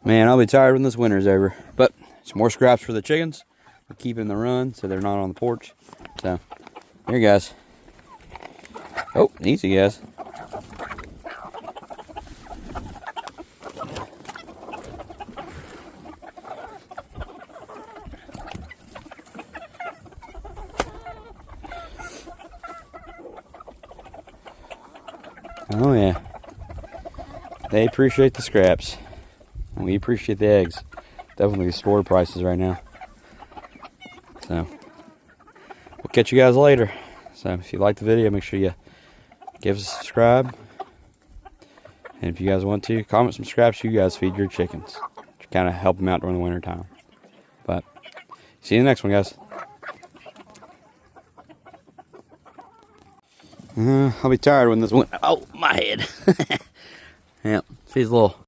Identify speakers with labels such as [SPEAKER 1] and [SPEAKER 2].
[SPEAKER 1] Man, I'll be tired when this winter's over. But it's more scraps for the chickens. We're keeping the run so they're not on the porch. So, here, guys. Oh, easy, guys. Oh, yeah. They appreciate the scraps. And we appreciate the eggs. Definitely the store prices right now. So, we'll catch you guys later. So, if you like the video, make sure you give us a subscribe. And if you guys want to, comment some scraps you guys feed your chickens to kind of help them out during the winter time. But, see you in the next one, guys. I'll be tired when this one. Oh, my head. Yeah, she's a little